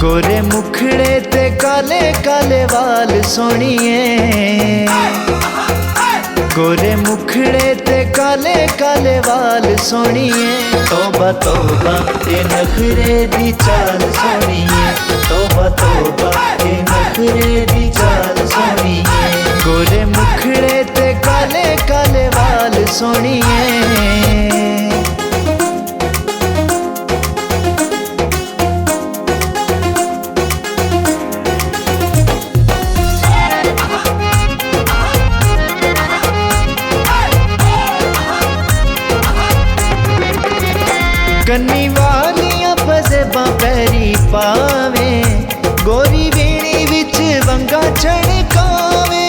गोरे मुखड़े ते काले काले वाल सोनिए, गोरे मुखड़े ते काले काले वाल सोनिए। तौबा तौबा ये नखरे दी चाल सोनिए, तौबा तौबा ये नखरे दी चाल सोनिए। गोरे मुखड़े ते काले काले वाल सोनिए। कन्नी वालियां पजेबां पैरी पावे, गोरी वीणी विच वंगा छड़कावे।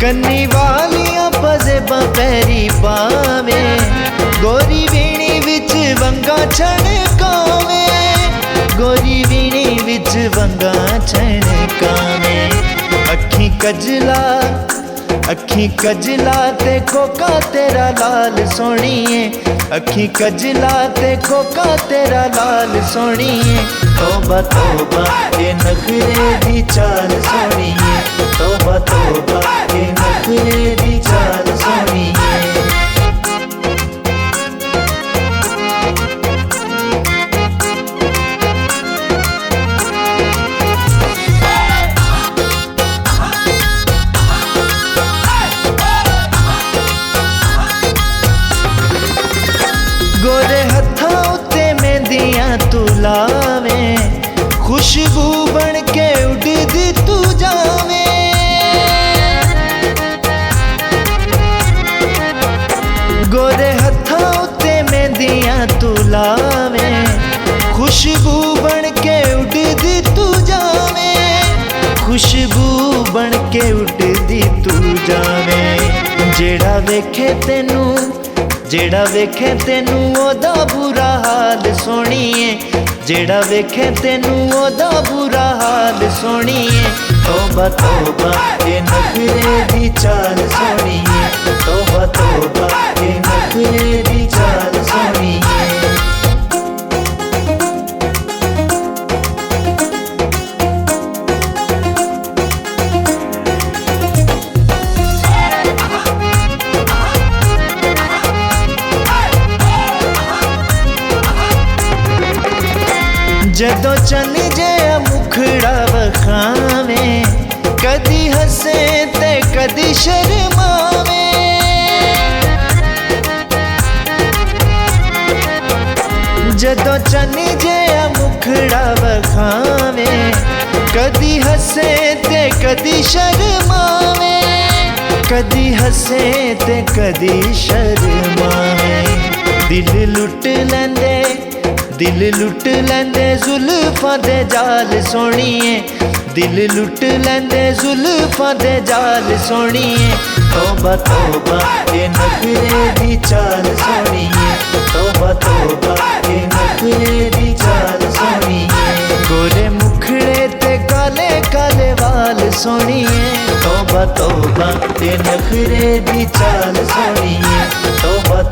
कन्नी वालियां पजेबां पैरी पावे, गोरी वीणी विच वंगा छड़कावे। गोरी वीणी विच वंगा छड़कावे। अखी कजला अखी कजला ते कोका तेरा लाल सोनिए, अखी कजला ते कोका तेरा लाल सोनिए। तौबा तौबा ये नखरे दी चाल सोनिए, तौबा तौबा ये नखरे दी चाल सोनिए। गोरे हत्थां उत्ते मेहंदियां तू लावे, खुशबू बन के उड़दी तू जावे। गोरे हत्थां उत्ते मेहंदियां तू लावे, खुशबू बन के उड़दी तू जावे। खुशबू बन के उड़दी तू जावे। जेड़ा वेखे तेनू जेड़ा वेखे तेनू ओदा बुरा हाल सोनिए, जेड़ा वेखे तेनू ओदा बुरा हाल सोनिए। तौबा तौबा ये नखरे दी चाल सोनिए, तौबा तौबा ये नखरे दी चाल सोनिए। जदों चन जिहा मुखड़ा वखावे, कदी हसे ते कदी शर्मावे। जदों चन जिहा मुखड़ा वखावे, कदी हसे ते कदी शर्मावे। कदी हसे ते कदी शर्मावे। दिल लुट लैंदे दिल लुट लैंदे जुल्फां दे जाल सोनिए, दिल लुट लैंदे जुल्फां दे जाल सोनिए। तौबा तौबा ये नखरे दी चाल सोनिए, तौबा तौबा ये नखरे दी चाल सोनिए। गोरे मुखड़े ते काले काले वाल सोनिए, तौबा तौबा ये नखरे दी चाल सोनिए, तौबा